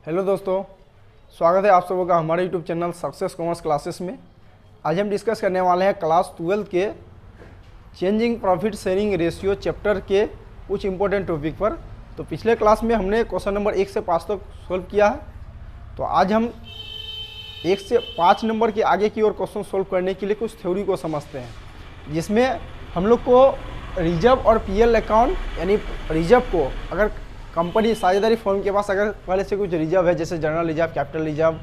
Hello दोस्तों, स्वागत है आप सबों का हमारे YouTube channel success commerce classes में। आज हम डिस्कस करने वाले हैं क्लास 12 के changing profit sharing ratio chapter के कुछ इंपॉर्टेंट टॉपिक पर। तो पिछले क्लास में हमने क्वेश्चन नंबर 1 से 5 तक सोल्व किया है। तो आज हम 1 से 5 नंबर के आगे की ओर क्वेश्चन सोल्व करने के लिए कुछ थ्योरी को समझते हैं, जिसमें हम लोग को रिजर्व और पीएल अकाउंट यानी रिजर्व को अगर कंपनी साझेदारी फर्म के पास अगर पहले से कुछ रिजर्व है, जैसे general reserve, capital reserve,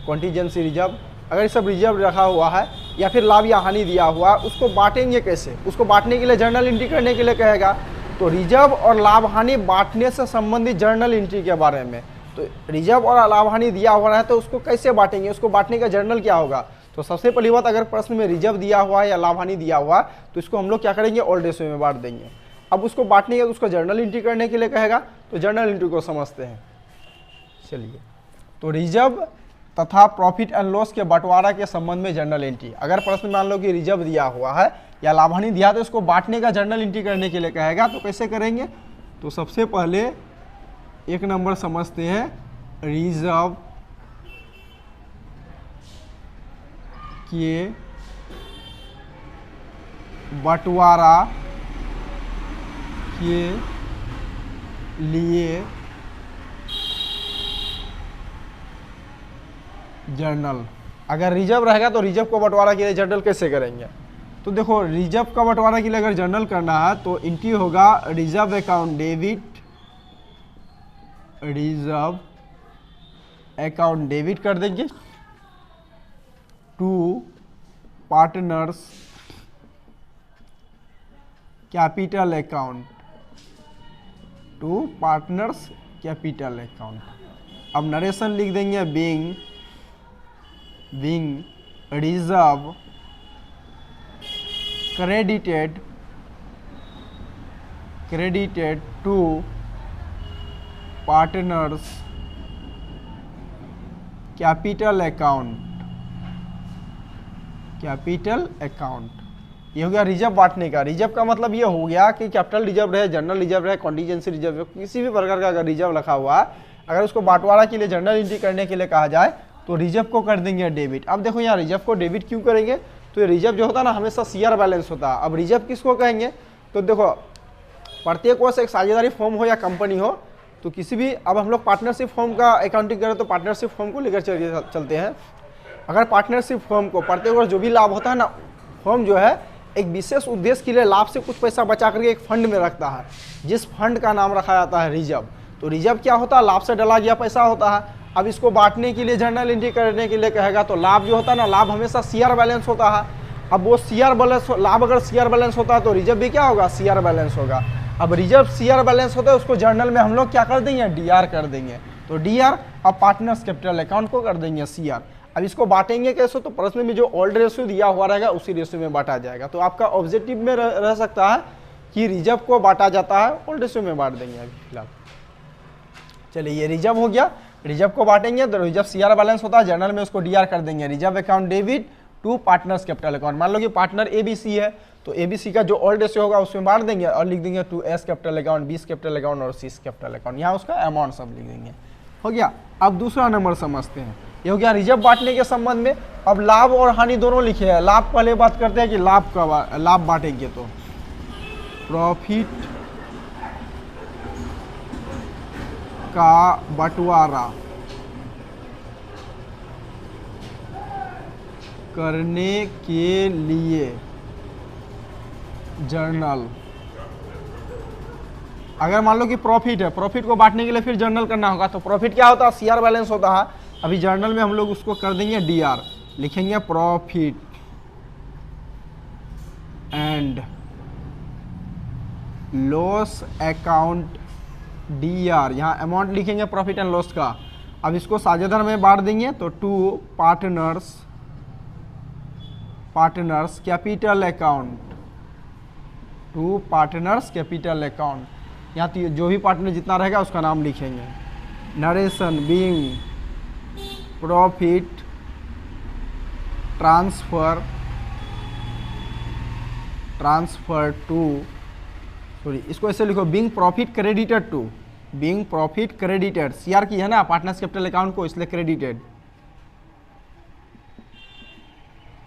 contingency reserve, अगर ये सब रिजर्व रखा हुआ है या फिर लाभ या हानि दिया हुआ है, उसको बांटेंगे कैसे? उसको बांटने के लिए जर्नल एंट्री करने के लिए कहेगा। तो रिजर्व और लाभ हानि बांटने से संबंधित जर्नल एंट्री के बारे में, तो रिजर्व और लाभ हानि दिया हुआ है तो उसको कैसे बांटेंगे, उसको बांटने का जर्नल क्या होगा? तो सबसे पहली बात, अगर प्रश्न में रिजर्व दिया हुआ है या लाभ हानि दिया हुआ है तो इसको हम लोग क्या करेंगे, ओल्ड रेशियो में बांट देंगे। अब उसको बांटने का उसको जर्नल एंट्री करने के लिए कहेगा, तो जर्नल एंट्री को समझते हैं। चलिए, तो रिजर्व तथा प्रॉफिट एंड लॉस के बंटवारा के संबंध में जर्नल एंट्री। अगर प्रश्न मान लो कि रिजर्व दिया हुआ है या लाभ हानि दिया तो इसको बांटने का जर्नल एंट्री करने के लिए कहेगा। तो कैसे करेंगे? तो सबसे पहले 1 नंबर समझते हैं, रिजर्व के बंटवारा के लिए जर्नल। अगर रिजर्व रहेगा तो रिजर्व को बंटवारा के लिए जर्नल कैसे करेंगे? तो देखो, रिजर्व का बंटवारा के लिए अगर जर्नल करना है तो एंट्री होगा reserve account debit, reserve account debit कर देंगे to partners capital account, to partners capital account. अब नरेशन लिख देंगे, being reserve credited to partners capital account. ये हो गया रिजर्व बांटने का। रिजर्व का मतलब ये हो गया कि कैपिटल रिजर्व रहे, जनरल रिजर्व रहे, कॉन्टीजेंसी रिजर्व रहे, किसी भी प्रकार का अगर रिजर्व रखा हुआ है, अगर उसको बंटवारा के लिए जर्नल एंट्री करने के लिए कहा जाए तो रिजर्व को कर देंगे डेबिट। अब देखो यहाँ रिजर्व को डेबिट क्यों करेंगे? तो ये रिजर्व जो होता है ना, हमेशा सीआर बैलेंस होता है। अब रिजर्व किसको कहेंगे? तो देखो, प्रत्येक वर्ष एक साझेदारी फर्म हो या कंपनी हो, तो किसी भी, अब हम लोग पार्टनरशिप फर्म का अकाउंटिंग करें तो पार्टनरशिप फर्म को लेकर चलते हैं। अगर पार्टनरशिप फर्म को प्रत्येक वर्ष जो भी लाभ होता है ना, फर्म जो है एक विशेष उद्देश्य के लिए लाभ से कुछ पैसा बचा करके एक फंड में रखता है, जिस फंड का नाम रखा जाता है रिजर्व। तो रिजर्व क्या होता है? लाभ से डला गया पैसा होता है। अब इसको बांटने के लिए जर्नल एंट्री करने के लिए कहेगा, तो लाभ जो होता है ना, लाभ हमेशा सीआर बैलेंस होता है। अब वो सीआर बैलेंस, लाभ अगर सीआर बैलेंस होता है तो रिजर्व भी क्या होगा? सीआर बैलेंस होगा। अब रिजर्व सीआर बैलेंस होता है, उसको जर्नल में हम लोग क्या कर देंगे? डीआर कर देंगे। तो डीआर, अब पार्टनर्स कैपिटल अकाउंट को कर देंगे सीआर। अब इसको बांटेंगे कैसे? तो प्रश्न में जो ओल्ड रेशियो दिया हुआ रहेगा उसी रेशियो में बांटा जाएगा। तो आपका ऑब्जेक्टिव में रह सकता है कि रिजर्व को बांटा जाता है, ओल्ड रेशियो में बांट देंगे अभी फिलहाल। चलिए, ये रिजर्व हो गया। रिजर्व को बांटेंगे तो रिजर्व सीआर बैलेंस होता है, जर्नल में उसको डीआर कर देंगे, reserve account debit to partners capital account. मान लो कि पार्टनर एबीसी है, तो एबीसी का जो ओल्ड रेशियो होगा उसमें बांट देंगे और लिख देंगे to S capital account, B's capital account और सीस कैपिटल अकाउंट। यहाँ उसका अमाउंट सब लिख देंगे। हो गया। अब दूसरा नंबर समझते हैं, ये हो गया रिजर्व बांटने के संबंध में। अब लाभ और हानि दोनों लिखे हैं। लाभ पहले बात करते हैं कि लाभ बांटेंगे तो प्रॉफिट का बंटवारा करने के लिए जर्नल। अगर मान लो कि प्रॉफिट है, प्रॉफिट को बांटने के लिए फिर जर्नल करना होगा। तो प्रॉफिट क्या होता है? सीआर बैलेंस होता है। अभी जर्नल में हम लोग उसको कर देंगे डीआर, लिखेंगे profit and loss account DR. यहाँ अमाउंट लिखेंगे प्रॉफिट एंड लॉस का। अब इसको साझेदार में बांट देंगे तो to partners capital account, to partners capital account. यहाँ तो जो भी पार्टनर जितना रहेगा उसका नाम लिखेंगे। Narration being profit transfer to, sorry इसको ऐसे लिखो, being profit credited to, being profit credited, CR की है ना पार्टनर्स कैपिटल अकाउंट को, इसलिए credited,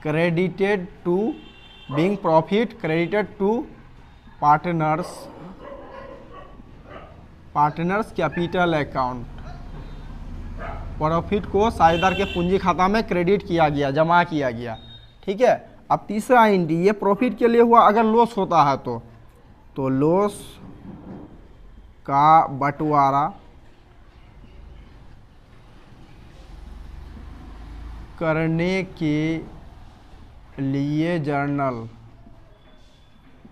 credited to being profit credited to partners capital account, profit को साझेदार के पूंजी खाता में क्रेडिट किया गया, जमा किया गया। ठीक है, अब तीसरा एंट्री ये प्रॉफिट के लिए हुआ, अगर लॉस होता है तो लॉस का बंटवारा करने के लिए जर्नल,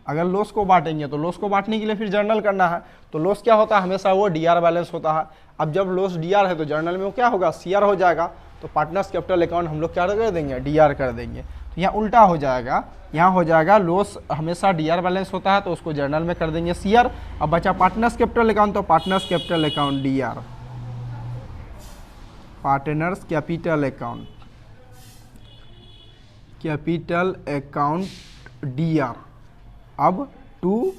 अगर लॉस को बांटेंगे तो लॉस को बांटने के लिए फिर जर्नल करना है, तो लॉस क्या होता है हमेशा वो डीआर बैलेंस होता है। अब जब लॉस डीआर है तो जर्नल में वो क्या होगा सीआर हो जाएगा, तो पार्टनर्स कैपिटल अकाउंट हम लोग क्या कर देंगे डीआर कर देंगे। तो यहाँ उल्टा हो जाएगा, यहाँ हो जाएगा लॉस हमेशा डीआर बैलेंस होता है तो उसको जर्नल में कर देंगे सीआर। अब बचा पार्टनर्स कैपिटल अकाउंट, तो partners capital account DR, partners capital account DR. अब to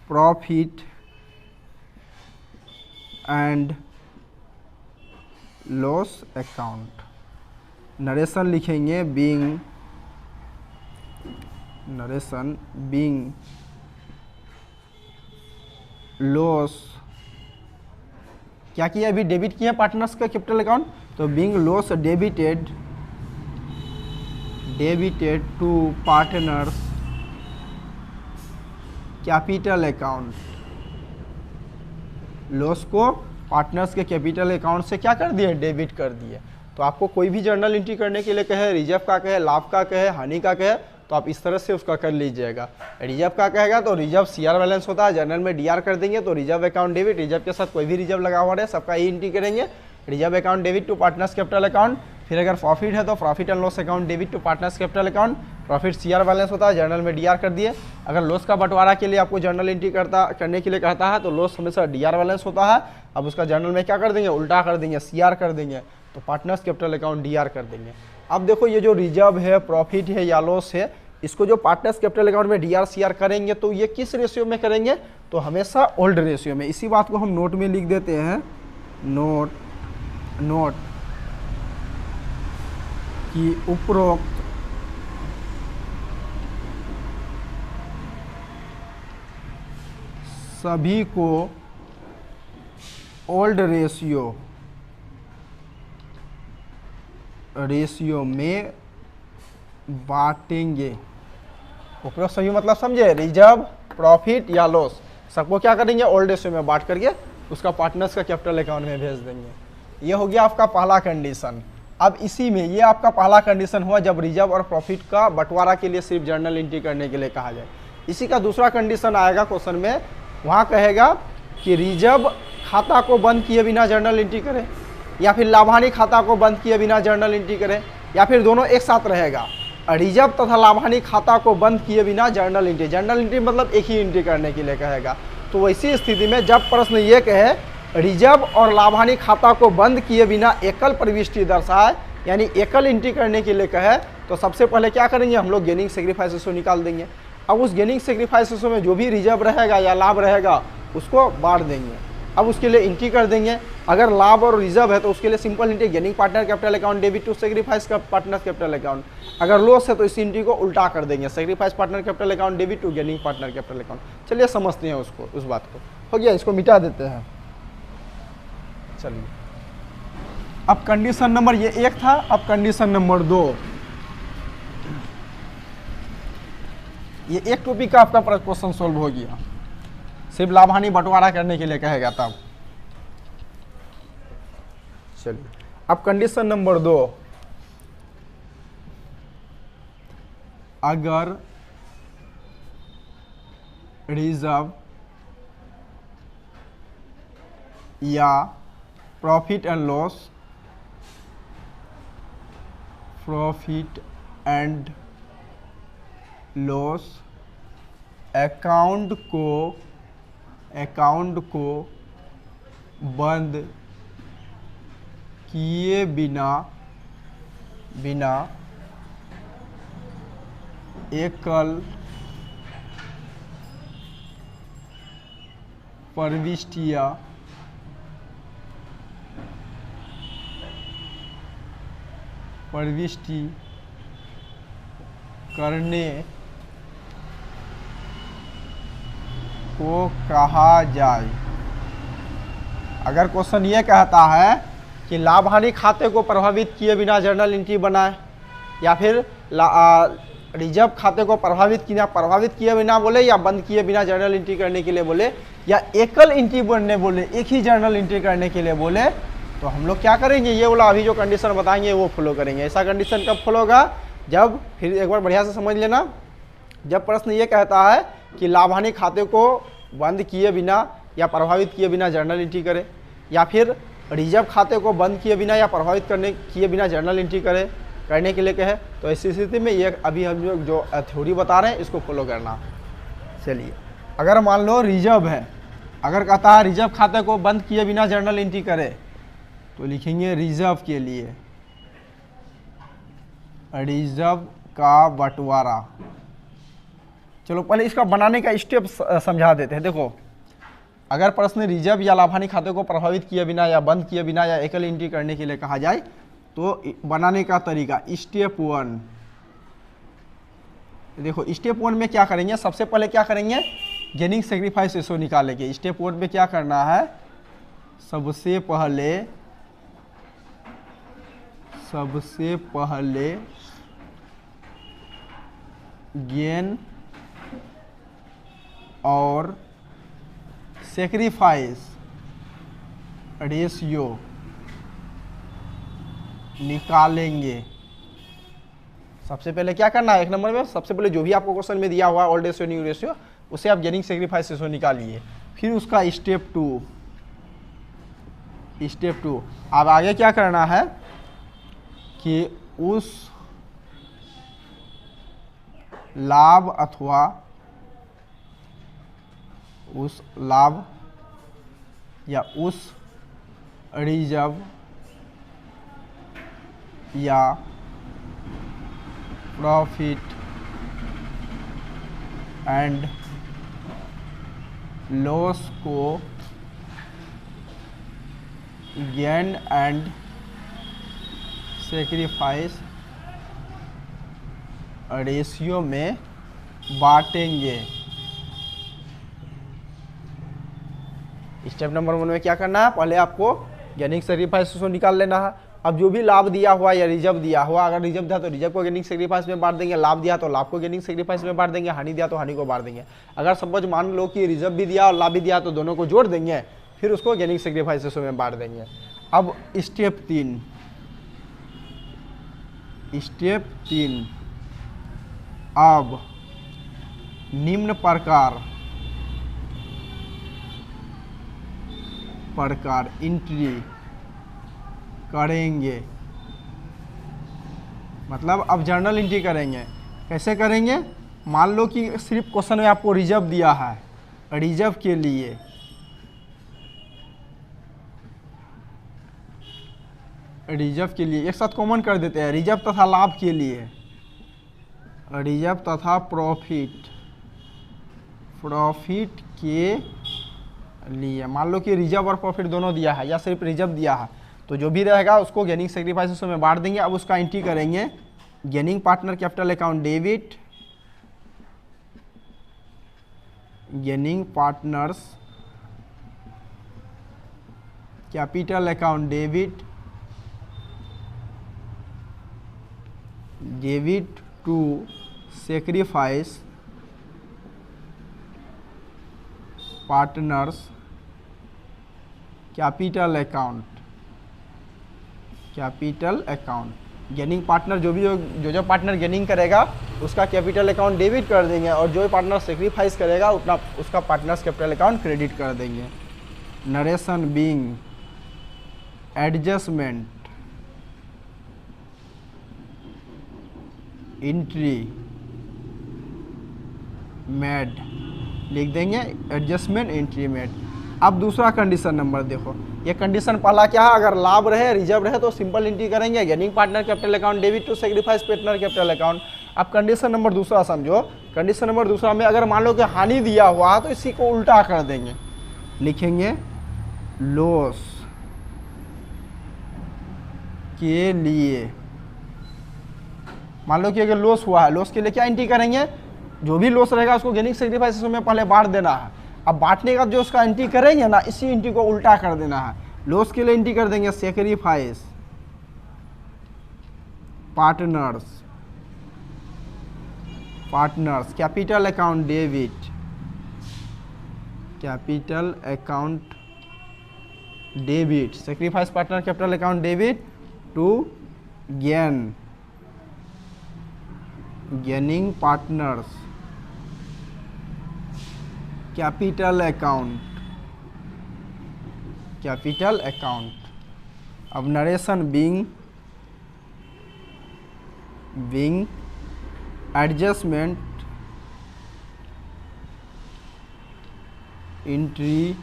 profit and loss account, narration लिखेंगे बीइंग लॉस, क्या किया अभी डेबिट किया पार्टनर्स का कैपिटल अकाउंट, तो being loss debited to partners capital account, loss को पार्टनर्स के कैपिटल अकाउंट से क्या कर दिए डेबिट कर दिए। तो आपको कोई भी जर्नल एंट्री करने के लिए कहे, रिजर्व का कहे, लाभ का कहे, हानि का कहे, तो आप इस तरह से उसका कर लीजिएगा। रिजर्व का कहेगा तो रिजर्व सीआर बैलेंस होता है, जर्नल में डीआर कर देंगे, तो रिजर्व अकाउंट डेबिट, रिजर्व के साथ कोई भी रिजर्व लगा हुआ है सबका ही एंट्री करेंगे, reserve account debit to partners capital account. फिर अगर प्रॉफिट है तो profit and loss account debit to partners capital account, profit CR balance होता है, जर्नल में डीआर कर दिए। अगर लॉस का बंटवारा के लिए आपको जर्नल एंट्री करने के लिए कहता है तो लॉस हमेशा डीआर बैलेंस होता है, अब उसका जर्नल में क्या कर देंगे उल्टा कर देंगे सीआर कर देंगे, तो पार्टनर्स कैपिटल अकाउंट डीआर कर देंगे। अब देखो ये जो रिजर्व है, प्रॉफिट है या लॉस है, इसको जो पार्टनर्स कैपिटल अकाउंट में डीआर सीआर करेंगे तो ये किस रेशियो में करेंगे, तो हमेशा ओल्ड रेशियो में। इसी बात को हम नोट में लिख देते हैं, नोट कि उपरोक्त सभी को ओल्ड रेशियो में बांटेंगे। उपरोक्त सभी मतलब समझे, रिजर्व, प्रॉफिट या लॉस सबको क्या करेंगे ओल्ड रेशियो में बांट करके उसका पार्टनर्स का कैपिटल अकाउंट में भेज देंगे। ये हो गया आपका पहला कंडीशन। अब इसी में ये आपका पहला कंडीशन हुआ जब रिजर्व और प्रॉफिट का बंटवारा के लिए सिर्फ जर्नल एंट्री करने के लिए कहा जाए। इसी का दूसरा कंडीशन आएगा क्वेश्चन में, वहाँ कहेगा कि रिजर्व खाता को बंद किए बिना जर्नल एंट्री करें, या फिर लाभानी खाता को बंद किए बिना जर्नल एंट्री करें, या फिर दोनों एक साथ रहेगा, रिजर्व तथा लाभानी खाता को बंद किए बिना जर्नल एंट्री। जर्नल एंट्री मतलब एक ही एंट्री करने के लिए कहेगा। तो वैसी स्थिति में जब प्रश्न ये कहे रिजर्व और लाभानी खाता को बंद किए बिना एकल प्रविष्टि दर्शाए, यानी एकल एंट्री करने के लिए कहे, तो सबसे पहले क्या करेंगे हम लोग गेनिंग सेक्रीफाइस रेशो निकाल देंगे। अब उस गेनिंग सेक्रीफाइस रेशो में जो भी रिजर्व रहेगा या लाभ रहेगा उसको बांट देंगे। अब उसके लिए एंट्री कर देंगे, अगर लाभ और रिजर्व है तो उसके लिए simple entry gaining partner capital account debit to sacrifice का पार्टनर कैपिटल अकाउंट। अगर लॉस है तो इस एंट्री को उल्टा कर देंगे, sacrifice partner capital account debit to gaining partner capital account. चलिए समझते हैं उसको, उस बात को। हो गया, इसको मिटा देते हैं। चलिए अब कंडीशन नंबर ये एक था, अब कंडीशन नंबर 2। ये एक टॉपिक का आपका क्वेश्चन सोल्व हो गया, सिर्फ लाभानी बंटवारा करने के लिए कहेगा तब। चलिए अब कंडीशन नंबर 2, अगर रिजर्व या प्रॉफिट एंड लॉस अकाउंट को बंद किए बिना एकल प्रविष्टियां प्रविष्टि करने को कहा जाए। अगर क्वेश्चन ये कहता है कि लाभ हानि खाते को प्रभावित किए बिना जर्नल एंट्री बनाए, या फिर रिजर्व खाते को प्रभावित किए बिना बोले, या बंद किए बिना जर्नल एंट्री करने के लिए बोले, या एकल एंट्री बनने बोले, एक ही जर्नल एंट्री करने के लिए बोले, तो हम लोग क्या करेंगे, ये बोला अभी जो कंडीशन बताएंगे वो फॉलो करेंगे। ऐसा कंडीशन कब फॉलो होगा, जब, फिर एक बार बढ़िया से समझ लेना, जब प्रश्न ये कहता है कि लाभ हानि खाते को बंद किए बिना या प्रभावित किए बिना जर्नल एंट्री करे, या फिर रिजर्व खाते को बंद किए बिना या प्रभावित किए बिना जर्नल एंट्री करने के लिए कहे, तो ऐसी स्थिति में ये अभी हम जो थ्योरी बता रहे हैं इसको फॉलो करना। चलिए, अगर मान लो रिजर्व है, अगर कहता है रिजर्व खाते को बंद किए बिना जर्नल एंट्री करे, तो लिखेंगे रिजर्व के लिए रिजर्व का बंटवारा। चलो पहले इसका बनाने का स्टेप समझा देते हैं। देखो, अगर प्रश्न रिजर्व या लाभ हानि खाते को प्रभावित किए बिना या बंद किए बिना या एकल एंट्री करने के लिए कहा जाए, तो बनाने का तरीका स्टेप 1। देखो स्टेप 1 में क्या करेंगे, सबसे पहले क्या करेंगे, गेनिंग सेक्रीफाइस रेशो निकालेंगे। स्टेप 1 में क्या करना है, सबसे पहले गेन और सेक्रीफाइस रेशियो निकालेंगे। सबसे पहले क्या करना है, एक नंबर में सबसे पहले जो भी आपको क्वेश्चन में दिया हुआ है ओल्ड रेशियो न्यू रेशियो, उसे आप गेनिंग सेक्रीफाइस रेशियो निकालिए। फिर उसका स्टेप 2 अब आगे क्या करना है कि उस लाभ अथवा उस लाभ या उस रिजर्व या प्रॉफिट एंड लॉस को गेन एंड सेक्रीफाइस रेशियो में बांटेंगे। स्टेप नंबर 1 में क्या करना है, पहले आपको गेनिंग सेक्रीफाइस रेशियो निकाल लेना है। अब जो भी लाभ दिया हुआ या रिजर्व दिया हुआ, अगर रिजर्व दिया तो रिजर्व को गेनिंग सेक्रीफाइस में बांट देंगे, लाभ दिया तो लाभ को गेनिंग सेक्रीफाइस में बांट देंगे, हानि दिया तो हानि को बांट देंगे। अगर सपोज मान लो कि रिजर्व भी दिया और लाभ भी दिया, तो दोनों को जोड़ देंगे, फिर उसको गेनिंग सेक्रीफाइस रेशियो में बांट देंगे। अब स्टेप 3 अब निम्न प्रकार एंट्री करेंगे। मतलब अब जर्नल एंट्री करेंगे। कैसे करेंगे, मान लो कि सिर्फ क्वेश्चन में आपको रिजर्व दिया है, रिजर्व के लिए एक साथ कॉमन कर देते हैं, रिजर्व तथा लाभ के लिए, रिजर्व तथा प्रॉफिट के लिए। मान लो कि रिजर्व और प्रॉफिट दोनों दिया है या सिर्फ रिजर्व दिया है, तो जो भी रहेगा उसको गेनिंग सेक्रीफाइस में बांट देंगे। अब उसका एंट्री करेंगे, gaining partner capital account debit, gaining partners capital account debit to sacrifice partners capital account. Gaining partner जो पार्टनर गेनिंग करेगा उसका कैपिटल अकाउंट डेबिट कर देंगे, और जो पार्टनर सेक्रीफाइस करेगा उसका पार्टनर्स कैपिटल अकाउंट क्रेडिट कर देंगे। Narration being adjustment entry made लिख देंगे, एडजस्टमेंट एंट्री मेड। अब दूसरा कंडीशन नंबर देखो, ये कंडीशन पहला क्या है, अगर लाभ रहे रिजर्व रहे तो सिंपल एंट्री करेंगे, gaining partner capital account debit to sacrifice partner capital account. अब कंडीशन नंबर दूसरा समझो, कंडीशन नंबर दूसरा में अगर मान लो कि हानि दिया हुआ तो इसी को उल्टा कर देंगे, लिखेंगे लॉस के लिए मान लो कि अगर लॉस हुआ है, लॉस के लिए क्या एंट्री करेंगे, जो भी लॉस रहेगा उसको गेनिंग सेक्रीफाइस में पहले बांट देना है। अब बांटने का जो उसका एंट्री करेंगे ना, इसी एंट्री को उल्टा कर देना है। लॉस के लिए एंट्री कर देंगे sacrifice partners capital account debit, capital account debit, sacrifice partner capital account debit to gaining partners capital account. अब narration being adjustment entry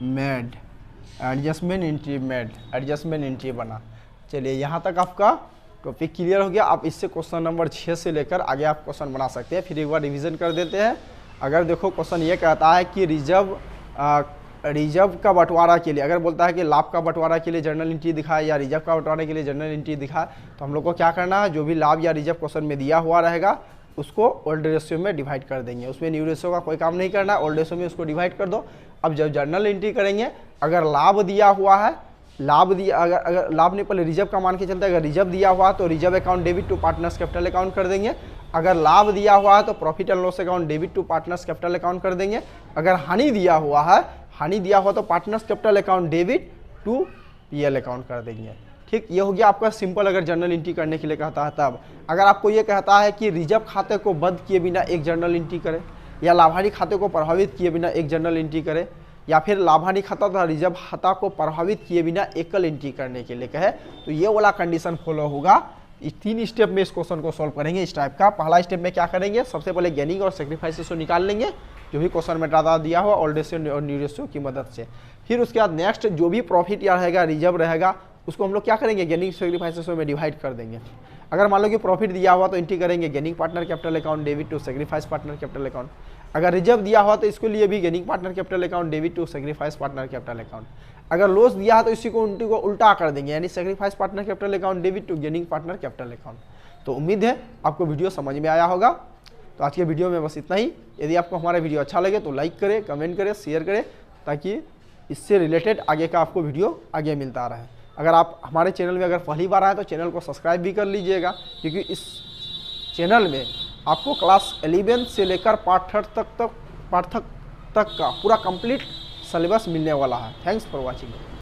made, adjustment entry बना। चलिए यहाँ तक आपका टॉपिक क्लियर हो गया। आप इससे क्वेश्चन नंबर 6 से लेकर आगे आप क्वेश्चन बना सकते हैं। फिर एक बार रिवीजन कर देते हैं। अगर देखो क्वेश्चन ये कहता है कि रिजर्व का बंटवारा के लिए, अगर बोलता है कि लाभ का बंटवारा के लिए जर्नल एंट्री दिखाए या रिजर्व का बंटवारे के लिए जर्नल एंट्री दिखाए, तो हम लोग को क्या करना है, जो भी लाभ या रिजर्व क्वेश्चन में दिया हुआ रहेगा उसको ओल्ड रेशियो में डिवाइड कर देंगे। उसमें न्यू रेशियो का कोई काम नहीं करना, ओल्ड रेशियो में उसको डिवाइड कर दो। अब जब जर्नल एंट्री करेंगे, अगर लाभ दिया हुआ है, अगर लाभ नहीं, पहले रिजर्व का मान के चलते, अगर रिजर्व दिया हुआ है तो reserve account debit to partners capital account कर देंगे। अगर लाभ दिया हुआ है तो profit and loss account debit to partners capital account कर देंगे। अगर हानि दिया हुआ तो partners capital account debit to PL account कर देंगे। ठीक, ये हो गया आपका सिंपल। अगर जर्नल एंट्री करने के लिए कहता है तब। अगर आपको ये कहता है कि रिजर्व खाते को बंद किए बिना एक जर्नल एंट्री करे, या लाभानी खाते को प्रभावित किए बिना एक जर्नल एंट्री करे, या फिर लाभानी खाता तथा रिजर्व खाता को प्रभावित किए बिना एकल एंट्री करने के लिए कहे, तो ये वाला कंडीशन फॉलो होगा। इस 3 स्टेप में इस क्वेश्चन को सॉल्व करेंगे इस टाइप का। पहला स्टेप में क्या करेंगे, सबसे पहले गेनिंग और सेक्रीफाइसेस को निकाल लेंगे, जो भी क्वेश्चन में डाटा दिया हुआ ओल्ड रेशियो और न्यू रेशियो की मदद से। फिर उसके बाद नेक्स्ट जो भी प्रॉफिट या रहेगा, रिजर्व रहेगा, उसको हम लोग क्या करेंगे, गेनिंग सेक्रीफाइसेस में डिवाइड कर देंगे। अगर मान लो कि प्रॉफिट दिया हुआ तो एंट्री करेंगे gaining partner capital account debit to sacrifice partner capital account. अगर रिजर्व दिया हुआ तो इसके लिए भी gaining partner capital account debit to sacrifice partner capital account. अगर लॉस दिया है तो इसी को उल्टी को उल्टा कर देंगे, यानी sacrifice partner capital account debit to gaining partner capital account. तो उम्मीद है आपको वीडियो समझ में आया होगा। तो आज के वीडियो में बस इतना ही। यदि आपको हमारा वीडियो अच्छा लगे तो लाइक करें, कमेंट करें, शेयर करें, ताकि इससे रिलेटेड आगे का आपको वीडियो आगे मिलता रहे। अगर आप हमारे चैनल में अगर पहली बार आए तो चैनल को सब्सक्राइब भी कर लीजिएगा, क्योंकि इस चैनल में आपको क्लास 11 से लेकर पार्ट 3 तक का पूरा कंप्लीट सिलेबस मिलने वाला है। Thanks for watching.